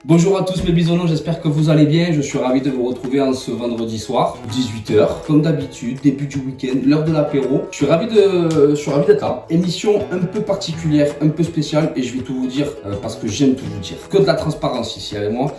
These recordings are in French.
Bonjour à tous mes bisounours, j'espère que vous allez bien. Je suis ravi de vous retrouver en ce vendredi soir, 18 h, comme d'habitude, début du week-end, l'heure de l'apéro. Je suis ravi d'être là. Émission un peu particulière, un peu spéciale, et je vais tout vous dire parce que j'aime tout vous dire. Que de la transparence ici avec moi.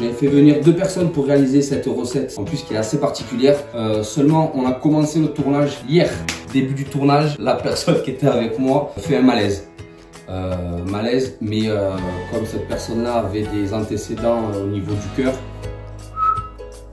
J'ai fait venir 2 personnes pour réaliser cette recette, en plus qui est assez particulière. Seulement, on a commencé le tournage hier. Début du tournage, la personne qui était avec moi fait un malaise. Mais comme cette personne-là avait des antécédents au niveau du cœur,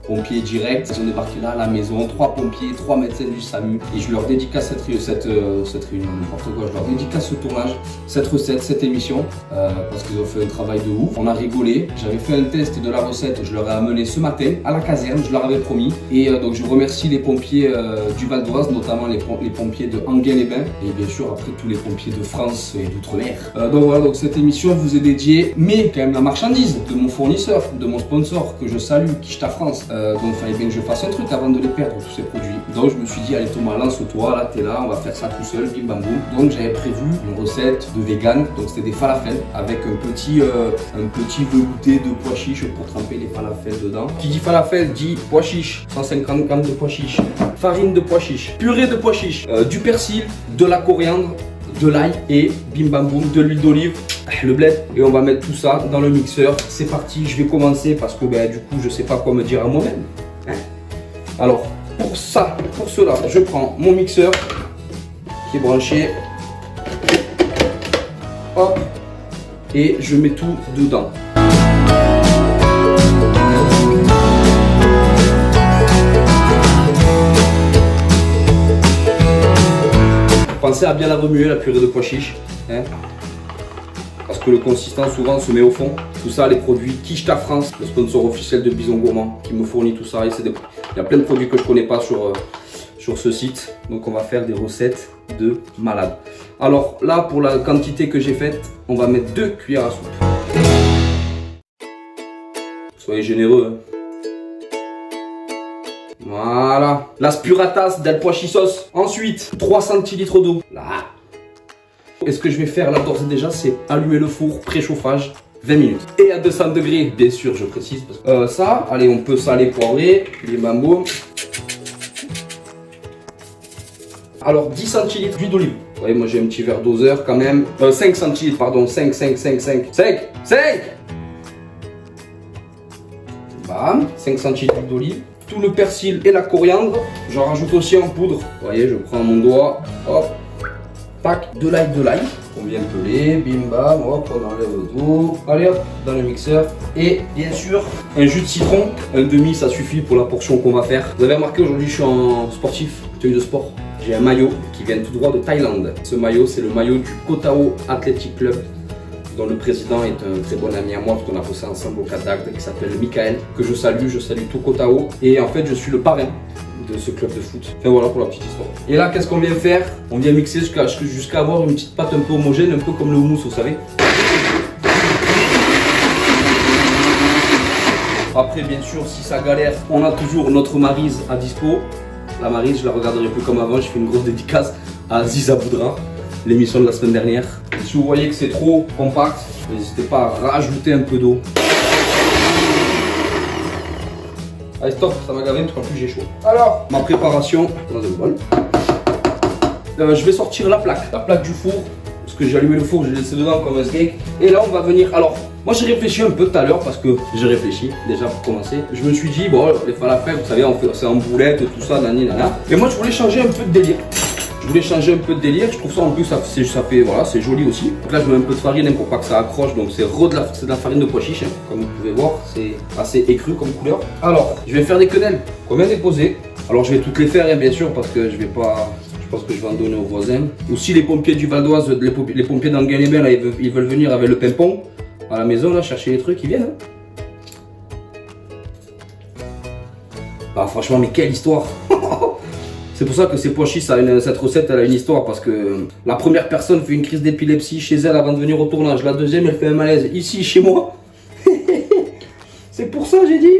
pompiers direct, ils ont débarqué là à la maison, 3 pompiers, 3 médecins du SAMU, et je leur dédicace cette réunion, n'importe quoi, je leur dédicace ce tournage, cette recette, cette émission, parce qu'ils ont fait un travail de ouf. On a rigolé, j'avais fait un test de la recette, je leur ai amené ce matin à la caserne, je leur avais promis, et donc je remercie les pompiers du Val d'Oise, notamment les pompiers de Enghien-les-Bains, et bien sûr après tous les pompiers de France et d'outre-mer. Donc voilà, donc cette émission vous est dédiée, mais quand même la marchandise de mon fournisseur, de mon sponsor, que je salue, Quicheta France. Donc il fallait bien que je fasse un truc avant de les perdre, tous ces produits. Donc je me suis dit, allez Thomas, lance-toi, là t'es là, on va faire ça tout seul, bim bam boum. Donc j'avais prévu une recette de vegan, donc c'était des falafels avec un petit velouté de pois chiches pour tremper les falafels dedans. Qui dit falafel dit pois chiches, 150 g de pois chiches, farine de pois chiches, purée de pois chiches, du persil, de la coriandre, de l'ail et bim bam boum, de l'huile d'olive, le bled, et on va mettre tout ça dans le mixeur. C'est parti, je vais commencer parce que du coup je sais pas quoi me dire à moi-même. Alors pour cela, je prends mon mixeur qui est branché, hop, et je mets tout dedans. Pensez à bien la remuer, la purée de pois chiches, parce que le consistant souvent se met au fond. Tout ça, les produits Quicheta France, le sponsor officiel de Bison Gourmand, qui me fournit tout ça. Il y a plein de produits que je connais pas sur ce site, donc on va faire des recettes de malade. Alors là, pour la quantité que j'ai faite, on va mettre 2 cuillères à soupe. Soyez généreux. Voilà, las puratas del pois-chisos. Ensuite, 3 centilitres d'eau. Là. Et ce que je vais faire là d'ores et déjà, c'est allumer le four, préchauffage, 20 minutes. Et à 200 degrés, bien sûr, je précise. Ça, allez, on peut saler, poivrer, les bambous. Alors, 10 centilitres d'huile d'olive. Vous voyez, moi j'ai un petit verre doseur quand même. 5 centilitres, pardon, 5. Bam, 5 centilitres d'huile d'olive. Tout le persil et la coriandre, j'en rajoute aussi en poudre. Vous voyez, je prends mon doigt, hop, tac, de l'ail, on vient peler, bim bam, hop, on enlève tout. Allez hop, dans le mixeur. Et bien sûr, un jus de citron, un demi, ça suffit pour la portion qu'on va faire. Vous avez remarqué, aujourd'hui je suis en sportif, tenue de sport. J'ai un maillot qui vient tout droit de Thaïlande. Ce maillot, c'est le maillot du Koh Tao Athletic Club, dont le président est un très bon ami à moi, parce qu'on a bossé ensemble au Qatar, qui s'appelle Michael, que je salue tout Koh Tao. Et en fait, je suis le parrain de ce club de foot. Enfin voilà pour la petite histoire. Et là, qu'est-ce qu'on vient faire? On vient mixer jusqu'à avoir une petite pâte un peu homogène, un peu comme le houmous, vous savez. Après, bien sûr, si ça galère, on a toujours notre maryse à dispo. La maryse, je la regarderai plus comme avant, je fais une grosse dédicace à Ziza Boudra, l'émission de la semaine dernière. Et si vous voyez que c'est trop compact, n'hésitez pas à rajouter un peu d'eau. Allez stop, ça m'a gavé parce qu'en plus j'ai chaud. Alors, ma préparation dans un bol. Je vais sortir la plaque du four, parce que j'ai allumé le four, j'ai laissé dedans comme un steak. Et là on va venir, alors, moi j'ai réfléchi un peu tout à l'heure, parce que j'ai réfléchi déjà pour commencer. Je me suis dit, bon, les falafels, vous savez, c'est en boulette, tout ça, nani, nana. Et moi je voulais changer un peu de délire. Je trouve ça en plus, ça fait, voilà, c'est joli aussi. Donc là je mets un peu de farine pour pas que ça accroche, donc c'est de la farine de pois chiche, comme vous pouvez voir, c'est assez écru comme couleur. Alors, je vais faire des quenelles, combien déposer? Alors je vais toutes les faire, bien sûr, parce que je pense que je vais en donner aux voisins. Aussi les pompiers du Val d'Oise, les pompiers d'Enghien-les-Bains, là, ils veulent venir avec le pimpon à la maison, là, chercher les trucs, ils viennent. Ah franchement, mais quelle histoire! C'est pour ça que ces pois chiches, cette recette, elle a une histoire, parce que la première personne fait une crise d'épilepsie chez elle avant de venir au tournage. La deuxième, elle fait un malaise ici, chez moi. C'est pour ça, j'ai dit.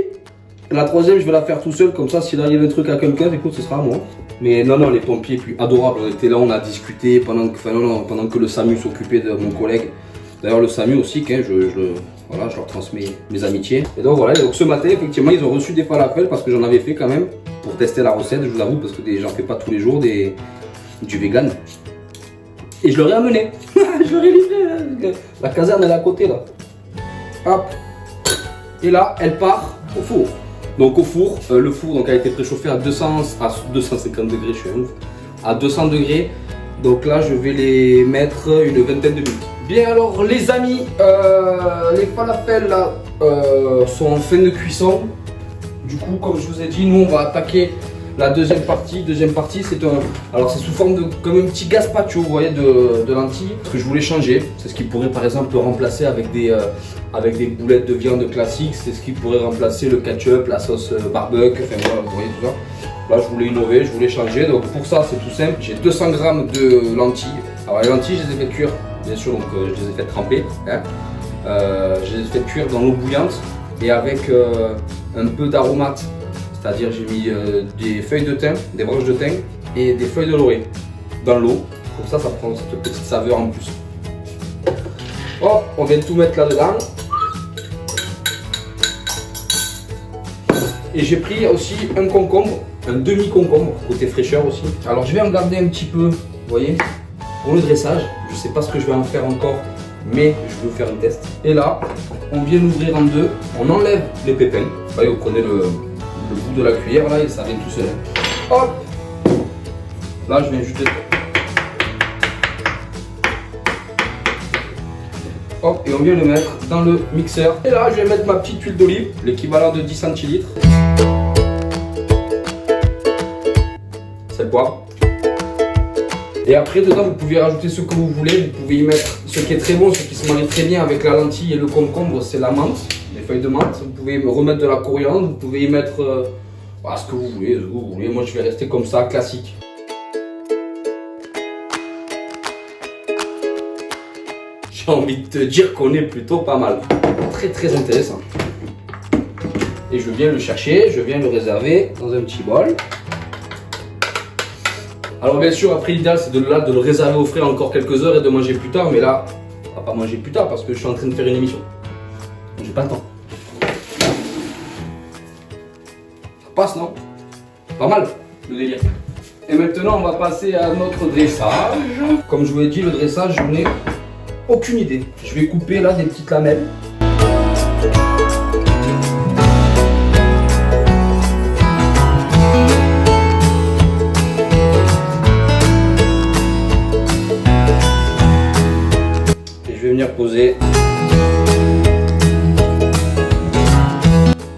La troisième, je vais la faire tout seul, comme ça, s'il arrive un truc à quelqu'un, écoute, ce sera à moi. Mais non, les pompiers, puis adorables. On était là, on a discuté pendant que le SAMU s'occupait de mon collègue. D'ailleurs, le SAMU aussi, je Voilà, je leur transmets mes amitiés. Et donc voilà, donc ce matin, effectivement, ils ont reçu des falafels parce que j'en avais fait quand même pour tester la recette, je vous avoue, parce que j'en fais pas tous les jours du vegan. Et je leur ai amené. Je leur ai livré. Là. La caserne elle est à côté là. Hop. Et là, elle part au four. Donc au four, le four donc, a été préchauffé à 250 degrés, je suis un ouf. À 200 degrés. Donc là, je vais les mettre une vingtaine de minutes. Bien alors les amis, les falafels là sont en fin de cuisson. Du coup, comme je vous ai dit, nous on va attaquer la deuxième partie. Deuxième partie, c'est sous forme de comme un petit gazpacho, vous voyez, de lentilles. Parce que je voulais changer. C'est ce qui pourrait par exemple remplacer avec des boulettes de viande classiques. C'est ce qui pourrait remplacer le ketchup, la sauce barbecue. Enfin voilà, vous voyez tout ça. Là, je voulais innover, je voulais changer. Donc pour ça, c'est tout simple. J'ai 200 g de lentilles. Alors les lentilles, je les ai fait cuire, bien sûr. Donc je les ai fait tremper. Hein. Je les ai fait cuire dans l'eau bouillante et avec un peu d'aromates. C'est-à-dire j'ai mis des feuilles de thym, des branches de thym et des feuilles de laurier dans l'eau. Comme ça prend cette petite saveur en plus. Oh, on vient de tout mettre là-dedans. Et j'ai pris aussi un concombre, un demi-concombre, côté fraîcheur aussi. Alors je vais en garder un petit peu, vous voyez, pour le dressage. Je ne sais pas ce que je vais en faire encore, mais je vais vous faire un test. Et là, on vient l'ouvrir en deux, on enlève les pépins. Vous voyez, vous prenez le bout de la cuillère là et ça vient tout seul. Hop. Là je viens juste hop, et on vient le mettre dans le mixeur. Et là je vais mettre ma petite huile d'olive, l'équivalent de 10 centilitres. C'est poivre. Et après dedans vous pouvez rajouter ce que vous voulez. Vous pouvez y mettre ce qui est très bon, ce qui se marie très bien avec la lentille et le concombre, c'est la menthe. Feuilles de menthe, vous pouvez me remettre de la coriandre, vous pouvez y mettre ce que vous voulez, moi je vais rester comme ça, classique. J'ai envie de te dire qu'on est plutôt pas mal, très très intéressant. Et je viens le chercher, je viens le réserver dans un petit bol. Alors bien sûr après l'idéal c'est de le réserver au frais encore quelques heures et de manger plus tard, mais là on va pas manger plus tard parce que je suis en train de faire une émission. J'ai pas le temps. Passe, non? Pas mal le délire. Et maintenant on va passer à notre dressage. Comme je vous l'ai dit, le dressage, j'en ai aucune idée. Je vais couper là des petites lamelles. Et je vais venir poser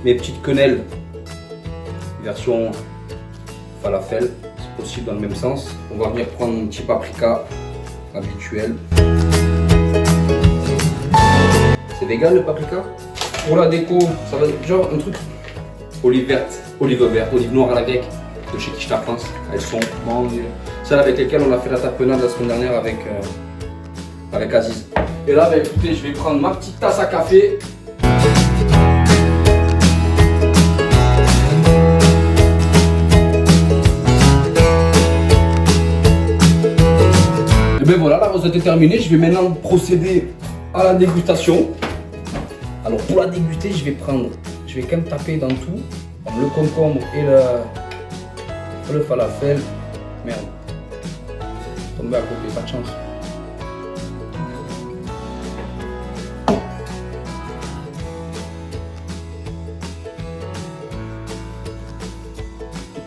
mes petites quenelles version falafel, c'est possible dans le même sens. On va venir prendre mon petit paprika habituel. C'est vegan le paprika. Pour la déco, ça va être genre un truc olive verte, olive noire à la grecque de chez Kishta France. Elles sont celles avec lesquelles on a fait la tapenade la semaine dernière avec Aziz. Et là, bah, écoutez, je vais prendre ma petite tasse à café. Et bien voilà, la recette est terminée. Je vais maintenant procéder à la dégustation. Alors pour la déguster, je vais quand même taper dans tout. Le concombre et le falafel. Merde. Tombé à côté, pas de chance.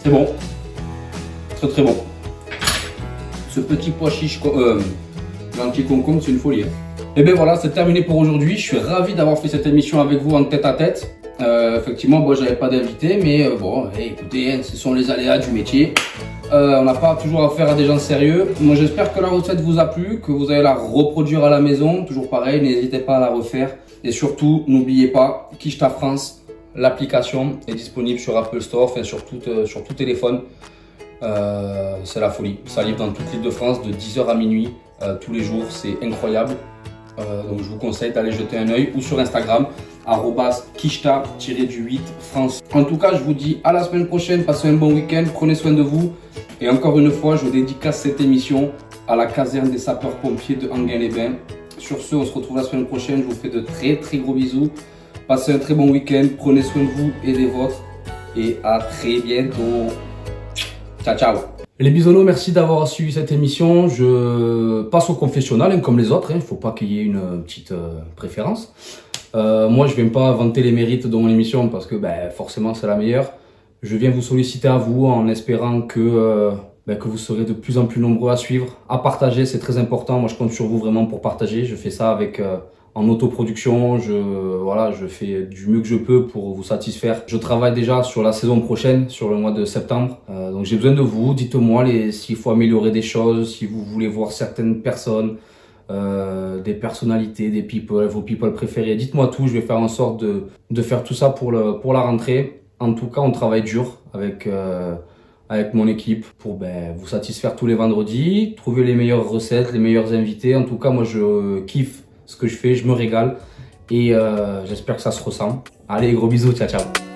C'est bon. Très très bon. Ce petit pois chiche, l'anti-concombre, c'est une folie. Et bien voilà, c'est terminé pour aujourd'hui. Je suis ravi d'avoir fait cette émission avec vous en tête à tête. Effectivement, moi j'avais pas d'invité, mais bon, écoutez, ce sont les aléas du métier. On n'a pas toujours affaire à des gens sérieux. Moi j'espère que la recette vous a plu, que vous allez la reproduire à la maison. Toujours pareil, n'hésitez pas à la refaire. Et surtout, n'oubliez pas, Kishta France, l'application est disponible sur Apple Store, enfin sur tout téléphone. C'est la folie. Ça livre dans toute l'île de France de 10h à minuit tous les jours. C'est incroyable. Donc je vous conseille d'aller jeter un œil ou sur Instagram @kishta-8 France. En tout cas, je vous dis à la semaine prochaine. Passez un bon week-end. Prenez soin de vous. Et encore une fois, je dédicace cette émission à la caserne des sapeurs-pompiers de Enghien-les-Bains. Sur ce, on se retrouve la semaine prochaine. Je vous fais de très gros bisous. Passez un très bon week-end. Prenez soin de vous et des vôtres. Et à très bientôt. Ciao, ciao. Les bisounours, merci d'avoir suivi cette émission. Je passe au confessionnal, hein, comme les autres. Il ne faut pas qu'il y ait une petite préférence. Moi, je ne viens pas vanter les mérites de mon émission parce que forcément, c'est la meilleure. Je viens vous solliciter à vous en espérant que vous serez de plus en plus nombreux à suivre, à partager. C'est très important. Moi, je compte sur vous vraiment pour partager. Je fais ça avec... en autoproduction, je fais du mieux que je peux pour vous satisfaire. Je travaille déjà sur la saison prochaine, sur le mois de septembre. Donc j'ai besoin de vous. Dites-moi s'il faut améliorer des choses, si vous voulez voir certaines personnes, des personnalités, des people, vos people préférés. Dites-moi tout, je vais faire en sorte de faire tout ça pour la rentrée. En tout cas, on travaille dur avec mon équipe pour vous satisfaire tous les vendredis, trouver les meilleures recettes, les meilleurs invités. En tout cas, moi je kiffe ce que je fais, je me régale et j'espère que ça se ressent. Allez, gros bisous, ciao ciao.